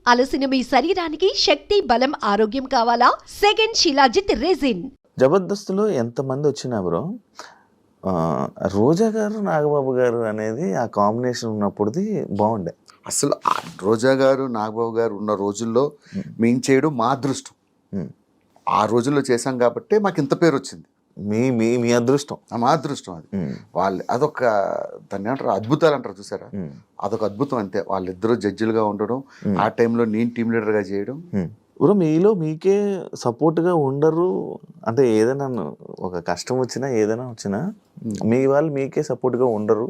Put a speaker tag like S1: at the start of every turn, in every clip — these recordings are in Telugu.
S1: అలసిన మీ శరీరానికి శక్తి, బలం, ఆరోగ్యం కావాలా? Second shilajit resin.
S2: జబర్దస్త్లో ఎంతమంది వచ్చినా బ్రో, రోజా గారు నాగబాబు గారు అనేది ఆ కాంబినేషన్ ఉన్నప్పుడుది బాగుండే.
S3: అసలు రోజా గారు నాగబాబు గారు ఉన్న రోజుల్లో మేము చేయడం మా అదృష్టం. ఆ రోజుల్లో చేశాం కాబట్టి మాకు ఇంత పేరు వచ్చింది.
S2: మీ మీ మీ అదృష్టం,
S3: మా అదృష్టం అది. వాళ్ళు అదొక దాన్ని అంటారు అద్భుతాలు అంటారు చూసారా, అదొక అద్భుతం అంతే. వాళ్ళిద్దరూ జడ్జిలుగా ఉండడం, ఆ టైంలో నేను టీమ్ లీడర్గా చేయడం.
S2: బ్రో మీలో మీకే సపోర్ట్గా ఉండరు అంటే, ఏదైనా ఒక కష్టం వచ్చినా ఏదైనా వచ్చినా మీ వాళ్ళు మీకే సపోర్ట్గా ఉండరు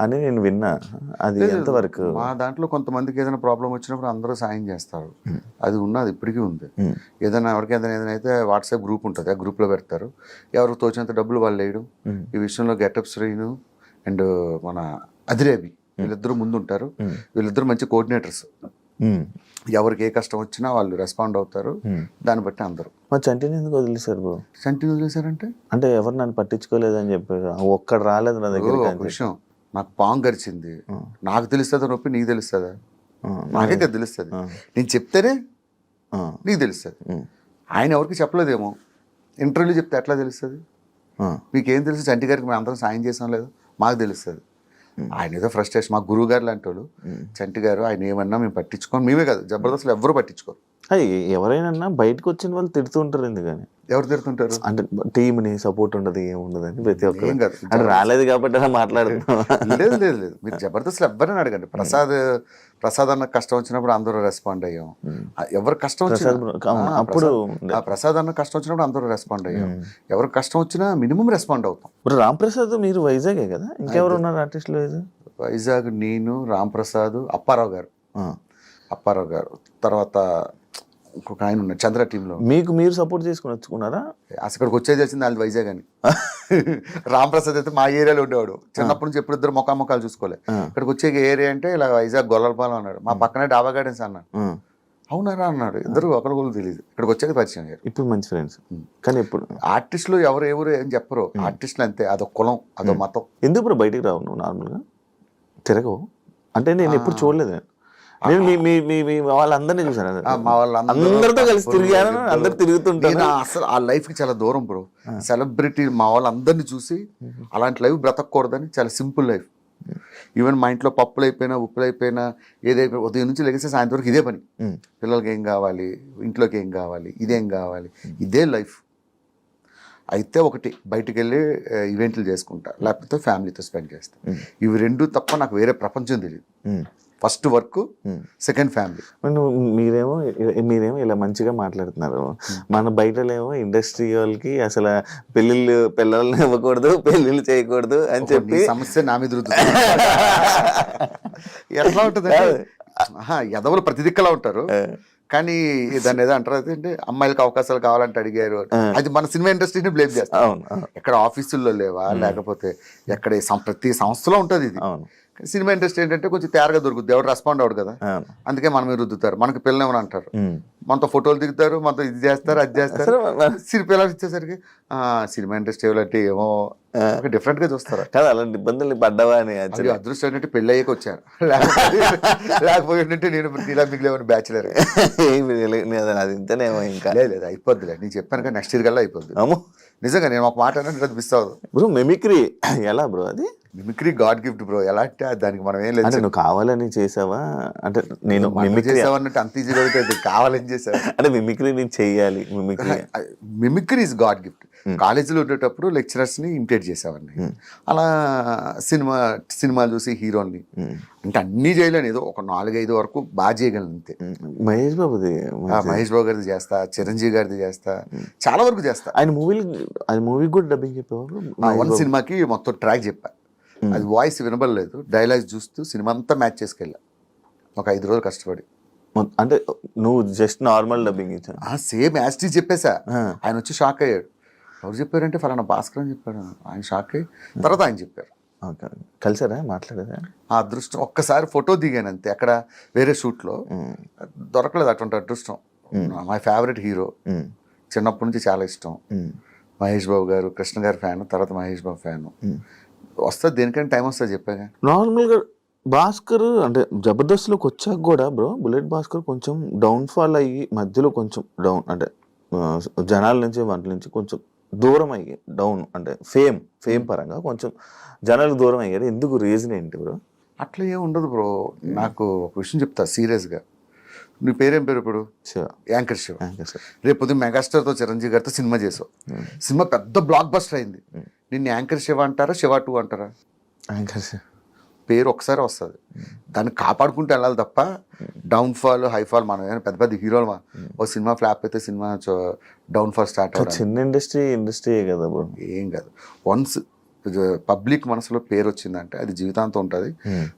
S2: అని నేను విన్నా. అది ఎంతవరకు?
S3: మా దాంట్లో కొంతమందికి ఏదైనా ప్రాబ్లం వచ్చినప్పుడు అందరూ సాయం చేస్తారు. అది ఉన్నది ఇప్పటికీ ఉంది. ఏదైనా ఎవరికి ఏదైనా అయితే వాట్సాప్ గ్రూప్ ఉంటుంది, ఆ గ్రూప్లో పెడతారు. ఎవరికి తోచినంత డబ్బులు వాళ్ళు వేయడం. ఈ విషయంలో గెటప్ శ్రీను అండ్ మన అదిరేబి వీళ్ళిద్దరూ ముందు ఉంటారు. వీళ్ళిద్దరూ మంచి కోఆర్డినేటర్స్. ఎవరికి ఏ కష్టం వచ్చినా వాళ్ళు రెస్పాండ్ అవుతారు. దాన్ని బట్టి అందరూ.
S2: మరి చంటిని ఎందుకు వదిలేశారు బ్రో?
S3: చంటిని వదిలేశారంటే
S2: అంటే ఎవరు నన్ను పట్టించుకోలేదని చెప్పారు, ఒక్కడు రాలేదు నా దగ్గర.
S3: విషయం, నాకు పాము గరిచింది, నాకు తెలుస్తుందా నొప్పి నీకు తెలుస్తుందా? నాకే కదా తెలుస్తుంది. నేను చెప్తేనే నీకు తెలుస్తుంది. ఆయన ఎవరికి చెప్పలేదేమో, ఇంటర్వ్యూలో చెప్తే ఎట్లా తెలుస్తుంది? మీకేం తెలుసు? చంటి గారికి మేము అందరం సాయం చేసాం లేదు, మాకు తెలుస్తుంది. ఆయన ఏదో ఫ్రస్ట్రేషన్. మా గురువు గారు లాంటి వాళ్ళు చంటి గారు, ఆయన ఏమన్నా మేము పట్టించుకోం. మేమే కాదు, జబర్దస్త్లో ఎవరు పట్టించుకోరు.
S2: ఎవరైనా బయటకు వచ్చిన వాళ్ళు తిడుతుంటారు. ఎందుకని
S3: ఎవరు తిడుతుంటారు?
S2: అంటే టీంని సపోర్ట్ ఉండదు, ఏముండదు అని ప్రతి ఒక్కరు. అంటే రాలేదు కాబట్టి అలా మాట్లాడుతున్నాం.
S3: లేదు లేదు లేదు, మీరు జబర్దస్త్లో ఎవరైనా అడగండి. ప్రసాద్ అన్న కష్టం వచ్చినప్పుడు అందరూ రెస్పాండ్ అయ్యాం. ఎవరు కష్టం వచ్చినా
S2: అప్పుడు
S3: ప్రసాద్ అన్న కష్టం వచ్చినప్పుడు అందరూ రెస్పాండ్ అయ్యాం. ఎవరికి కష్టం వచ్చినా మినిమం రెస్పాండ్ అవుతాం.
S2: ఇప్పుడు రాంప్రసాద్ మీరు వైజాగే కదా, ఇంకెవరు ఉన్నారు ఆర్టిస్టులు?
S3: వైజాగ్ నేను, రాంప్రసాద్, అప్పారావు గారు, తర్వాత ఇంకొక ఆయన ఉన్నారు చంద్ర టీంలో.
S2: మీకు మీరు సపోర్ట్ చేసుకుని వచ్చుకున్నారా?
S3: అక్కడికి వచ్చేది వచ్చింది వాళ్ళు వైజాగ్ అని. రాంప్రసాద్ అయితే మా ఏరియాలో ఉండేవాడు. చిన్నప్పటి నుంచి ఎప్పుడు ఇద్దరు ముఖాలు చూసుకోలే. ఇక్కడికి వచ్చే ఏరియా అంటే ఇలా వైజాగ్ గొల్లపాలెం అన్నాడు. మా పక్కనే డాబా గార్డెన్స్ అన్నాడు. అవునారా అన్నాడు. ఇద్దరు ఒకరికొకరు తెలియదు. ఇక్కడికి వచ్చేది పరిచయం అయ్యారు.
S2: ఇప్పుడు మంచి ఫ్రెండ్స్. కానీ ఇప్పుడు
S3: ఆర్టిస్టులు ఎవరు ఏం చెప్పరు. ఆర్టిస్టులు అంతే, అదొక కులం, అదొక మతం.
S2: ఎందుకు ఇప్పుడు బయటికి రావు నువ్వు? నార్మల్గా తిరగవు అంటే నేను ఎప్పుడు చూడలేదు. నేను మీ వాళ్ళందరినీ చూసాను,
S3: మా
S2: వాళ్ళందరితో కలిసి తిరిగాను, అందరు తిరుగుతుంటాను.
S3: అసలు ఆ లైఫ్ కి చాలా దూరం బ్రో. సెలబ్రిటీ మా వాళ్ళందరినీ చూసి అలాంటి లైఫ్ బ్రతకూడదని, చాలా సింపుల్ లైఫ్. ఈవెన్ మా ఇంట్లో పప్పులు అయిపోయినా, ఉప్పులు అయిపోయినా, ఏదైపోయినా ఉదయం నుంచి లెగిస్తే సాయంత్రం వరకు ఇదే పని. పిల్లలకి ఏం కావాలి, ఇంట్లోకి ఏం కావాలి, ఇదేం కావాలి, ఇదే లైఫ్. అయితే ఒకటి బయటికి వెళ్ళి ఈవెంట్లు చేసుకుంటా, లేకపోతే ఫ్యామిలీతో స్పెండ్ చేస్తా. ఇవి రెండు తప్ప నాకు వేరే ప్రపంచం తెలియదు. First work, second family.
S2: మీరేమో ఇలా మంచిగా మాట్లాడుతున్నారు. మన బయటలేమో ఇండస్ట్రీ వాళ్ళకి అసలు పిల్లల్ని ఇవ్వకూడదు, పెళ్ళిళ్ళు చేయకూడదు అని చెప్పి
S3: సమస్య నా మీద ఎట్లా ఉంటుంది? ఎదవలు ప్రతి దిక్కలా ఉంటారు. కానీ దాన్ని ఏదో అంటారు అంటే అమ్మాయిలకు అవకాశాలు కావాలంటే అడిగారు. అది మన సినిమా ఇండస్ట్రీని బ్లేమ్ చేస్తాం. ఎక్కడ ఆఫీసుల్లో లేవా, లేకపోతే ఎక్కడ ప్రతి సంస్థలో ఉంటుంది ఇది. సినిమా ఇండస్ట్రీ ఏంటంటే కొంచెం తేరగా దొరుకుతుంది, ఎవరు రెస్పాండ్ అవ్వడు కదా, అందుకే మనం మీద రుద్దుతారు. మనకి పిల్లలు ఏమని అంటారు, మనతో ఫోటోలు దిగుతారు, మనతో ఇది చేస్తారు, అది చేస్తారు. పిల్లలు ఇచ్చేసరికి సినిమా ఇండస్ట్రీ అంటే ఏమో డిఫరెంట్ గా చూస్తారు
S2: కదా. అలాంటి ఇబ్బందులు పడ్డావా అని
S3: అదృష్టం ఏంటంటే పెళ్ళి అయ్యాక వచ్చాను. లేకపోతే నేను ఇలా మిగిలేమని బ్యాచులర్.
S2: అది ఇంతనేమో ఇంకా
S3: లేదు, అయిపోద్దిలే. నేను చెప్పాను కదా, నెక్స్ట్ ఇయర్ కల్లా అయిపోద్ది. నిజంగా నేను ఒక మాట అనేది మిస్ అవ్వదు
S2: బ్రో. మిమిక్రీ ఎలా బ్రో? అది
S3: మిమిక్రీ గాడ్ గిఫ్ట్ బ్రో. ఎలా అంటే దానికి మనం ఏం లేదు.
S2: నువ్వు కావాలని చేసావా? అంటే నేను మిమిక్రీ
S3: చేసావన్నట్టు అంత ఈజీగా కావాలని చేసావా అంటే
S2: మిమిక్రీ నేను చెయ్యాలి.
S3: Mimicry is God gift. కాలేజీలో ఉండేటప్పుడు లెక్చరర్స్ ని ఇమిటేట్ చేసేవాడిని. అలా సినిమాలు చూసి హీరోని అంటే అన్ని చేయలేను, ఏదో ఒక 4-5 వరకు బాగా చేయగలను అంతే.
S2: మహేష్
S3: బాబు గారిది చేస్తా, చిరంజీవి గారిది చేస్తా, చాలా వరకు చేస్తా.
S2: ఆయన మూవీ కూడా డబ్బింగ్ చెప్పేవారు.
S3: వన్ సినిమాకి మొత్తం ట్రాక్ చెప్పా. అది వాయిస్ వినబడలేదు, డైలాగ్స్ చూస్తూ సినిమా అంతా మ్యాచ్ చేసుకెళ్ళా ఒక 5 రోజులు కష్టపడి.
S2: అంటే నువ్వు జస్ట్ నార్మల్ డబ్బింగ్ ఇచ్చా?
S3: సేమ్ యాస్టీ చెప్పేసా. ఆయన వచ్చి షాక్ అయ్యాడు. ఎవరు చెప్పారంటే ఫలానా భాస్కర్ అని చెప్పాడు. ఆయన షాక్ అయ్యి తర్వాత ఆయన చెప్పారు.
S2: కలిసారా, మాట్లాడారా?
S3: ఆ అదృష్టం ఒక్కసారి ఫోటో దిగాను అంతే, అక్కడ వేరే షూట్లో. దొరకలేదు అటువంటి అదృష్టం. మై ఫేవరెట్ హీరో, చిన్నప్పటి నుంచి చాలా ఇష్టం. మహేష్ బాబు గారు, కృష్ణ గారి ఫ్యాన్, తర్వాత మహేష్ బాబు ఫ్యాన్. వస్తుంది దేనికైనా టైం వస్తుంది చెప్పాగా.
S2: నార్మల్గా భాస్కర్ అంటే జబర్దస్త్లోకి వచ్చాక కూడా బ్రో బుల్లెట్ భాస్కర్ కొంచెం డౌన్ఫాల్ అయ్యి మధ్యలో కొంచెం డౌన్ అంటే జనాల నుంచి వాటి నుంచి కొంచెం దూరం అయ్యి డౌన్ అంటే ఫేమ్ పరంగా కొంచెం జనాలకు దూరం అయ్యారు. ఎందుకు రీజన్ ఏంటి బ్రో?
S3: అట్లా ఏం ఉండదు బ్రో. నాకు ఒక విషయం చెప్తా సీరియస్గా. నీ పేరేం పేరు ఇప్పుడు?
S2: శివ.
S3: యాంకర్ శివ. రేపు పొద్దున్న మెగాస్టార్తో చిరంజీవి గారితో సినిమా చేసావు. సినిమా పెద్ద బ్లాక్ బస్టర్ అయింది. నిన్ను యాంకర్ శివ అంటారా, శివ 2 అంటారా?
S2: యాంకర్ శివ
S3: పేరు ఒకసారి వస్తుంది, దాన్ని కాపాడుకుంటూ వెళ్ళాలి తప్ప డౌన్ఫాల్ హైఫాల్ మనం ఏమైనా పెద్ద పెద్ద హీరోలు ఓ సినిమా ఫ్లాప్ అయితే సినిమా డౌన్ఫాల్ స్టార్ట్ అవ్వాలి.
S2: చిన్న ఇండస్ట్రీ కదా బ్రో.
S3: ఏం కాదు, వన్స్ పబ్లిక్ మనసులో పేరు వచ్చిందంటే అది జీవితాంతం ఉంటుంది.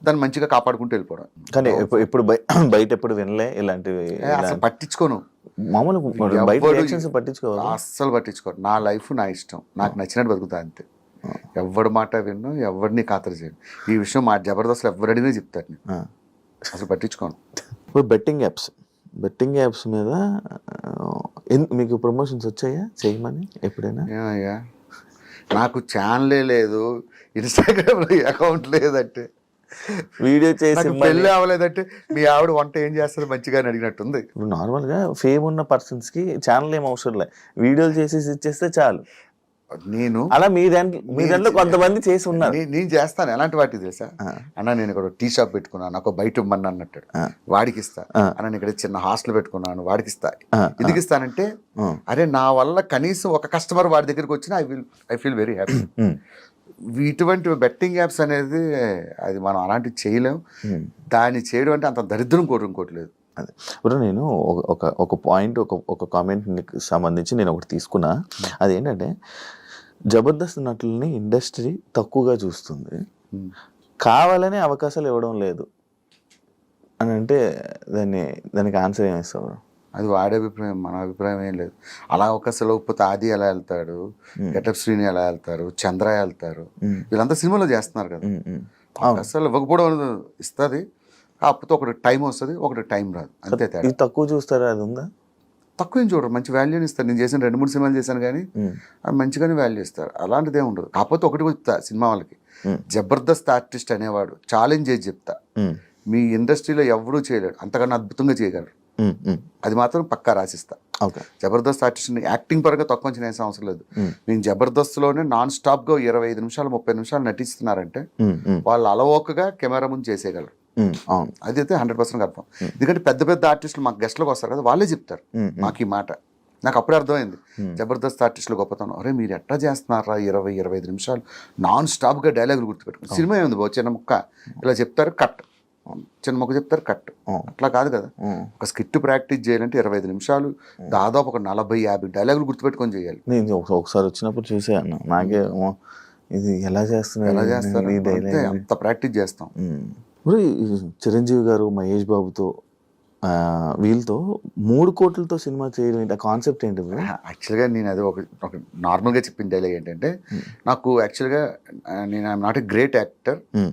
S3: దాన్ని మంచిగా కాపాడుకుంటూ వెళ్ళిపోవడం.
S2: కానీ ఇప్పుడు బయట ఎప్పుడు వినలే ఇలాంటివి.
S3: అసలు పట్టించుకోను,
S2: మామూలు పట్టించుకోవాలి,
S3: అస్సలు పట్టించుకోను. నా లైఫ్ నా ఇష్టం, నాకు నచ్చినట్టు బతుకుతా అంతే. ఎవరి మాట విన్ను, ఎవరిని ఖాతరు చేయను. ఈ విషయం మా జబర్దస్త్లో ఎవరడినే చెప్తారు, నేను అసలు పట్టించుకోను.
S2: ఇప్పుడు బెట్టింగ్ యాప్స్ మీద మీకు ప్రమోషన్స్ వచ్చాయా చేయమని ఎప్పుడైనా?
S3: ఏమయ్యా, నాకు ఛానలే లేదు, ఇన్స్టాగ్రామ్లో అకౌంట్ లేదంటే,
S2: వీడియో చేసి
S3: పెళ్ళి అవ్వలేదంటే మీ ఆవిడ వంట ఏం చేస్తుంది మంచిగా అని అడిగినట్టుంది.
S2: ఇప్పుడు నార్మల్గా ఫేమ్ ఉన్న పర్సన్స్కి ఛానల్ ఏం అవసరం లేదు, వీడియోలు చేసేసి ఇచ్చేస్తే చాలు.
S3: నేను
S2: అలా మీ దాంట్లో కొంతమంది చేసి ఉన్నారు.
S3: నేను చేస్తాను. ఎలాంటి వాటి తెలుసా అన్న, నేను ఇక్కడ టీ షాప్ పెట్టుకున్నాను, నాకు బయట ఇవ్వమని అన్నట్టు వాడికి ఇస్తా. అన్న నేను ఇక్కడ చిన్న హాస్టల్ పెట్టుకున్నాను, వాడికి ఇస్తా. ఎందుకు ఇస్తానంటే, అరే నా వల్ల కనీసం ఒక కస్టమర్ వాడి దగ్గరికి వచ్చినా ఐ ఫీల్ వెరీ హ్యాపీ. ఇటువంటి బెట్టింగ్ యాప్స్ అనేది అది మనం అలాంటివి చేయలేం. దాన్ని చేయడం అంటే అంత దరిద్రం కోరుకోవట్లేదు.
S2: అదే ఇప్పుడు నేను ఒక పాయింట్ ఒక కామెంట్ సంబంధించి నేను ఒకటి తీసుకున్నా. అదేంటంటే జబర్దస్త్ నటులని ఇండస్ట్రీ తక్కువగా చూస్తుంది, కావాలనే అవకాశాలు ఇవ్వడం లేదు అని అంటే దానికి ఆన్సర్ ఏమి ఇస్తావు?
S3: అది వాడి అభిప్రాయం, మన అభిప్రాయం ఏం లేదు. అలా అవకాశాలు ఇవ్వకపోతే ఆది ఎలా వెళ్తాడు, గెటప్ శ్రీని ఎలా వెళ్తారు, చంద్ర వెళ్తారు, వీళ్ళంతా సినిమాలో చేస్తున్నారు కదా. అవకాశాలు ఇవ్వకపోవడం ఇస్తుంది, కాకపోతే ఒకటి టైం వస్తుంది, ఒకటి టైం రాదు, అంతే తేడా.
S2: తక్కువ చూస్తారా? అది ఉందా?
S3: తక్కువ ఏం చూడరు, మంచి వాల్యూని ఇస్తారు. నేను చేసిన 2-3 సినిమాలు చేశాను కానీ మంచిగానే వాల్యూ ఇస్తారు, అలాంటిది ఏమి ఉండదు. కాకపోతే ఒకటి చెప్తా సినిమా వాళ్ళకి, జబర్దస్త్ ఆర్టిస్ట్ అనేవాడు ఛాలెంజ్ చేసి చెప్తా, మీ ఇండస్ట్రీలో ఎవరూ చేయలేడు, అంతకన్నా అద్భుతంగా చేయగలరు. అది మాత్రం పక్కా రాసిస్తా. జబర్దస్త్ ఆర్టిస్ట్ని యాక్టింగ్ పరంగా తక్కువ అంచనా వేసే అవసరం లేదు. నేను జబర్దస్త్లోనే నాన్ స్టాప్గా 25 నిమిషాలు 30 నిమిషాలు నటిస్తున్నారంటే వాళ్ళు అలవోకగా కెమెరా ముందు చేసేయగలరు. అదైతే 100% కన్ఫర్మ్. ఎందుకంటే పెద్ద పెద్ద ఆర్టిస్టులు మాకు గెస్ట్లకు వస్తారు కదా, వాళ్ళే చెప్తారు మాకు ఈ మాట. నాకు అప్పుడే అర్థమైంది జబర్దస్త్ ఆర్టిస్టులు గొప్పతనం. అరే మీరు ఎట్లా చేస్తున్నారా 20-25 నిమిషాలు నాన్ స్టాప్గా డైలాగులు గుర్తుపెట్టుకుని. సినిమా ఏముంది బాబు, చిన్న ముక్క ఇలా చెప్తారు కట్, చిన్న మొక్క చెప్తారు కట్, అట్లా కాదు కదా. ఒక స్కిట్ ప్రాక్టీస్ చేయాలంటే 25 నిమిషాలు దాదాపు ఒక 40-50 డైలాగులు గుర్తుపెట్టుకొని చేయాలి.
S2: నేను ఒకసారి వచ్చినప్పుడు చూసాను, నాకే ఇది ఎలా చేస్తున్నారు,
S3: అంత ప్రాక్టీస్ చేస్తాం.
S2: చిరంజీవి గారు మహేష్ బాబుతో వీళ్ళతో 3 కోట్లతో సినిమా చేయడం ఏంటి, ఆ కాన్సెప్ట్ ఏంటి?
S3: యాక్చువల్గా నేను అది ఒక నార్మల్గా చెప్పిన డైలాగ్ ఏంటంటే, నాకు యాక్చువల్గా నేను I'm not a great actor,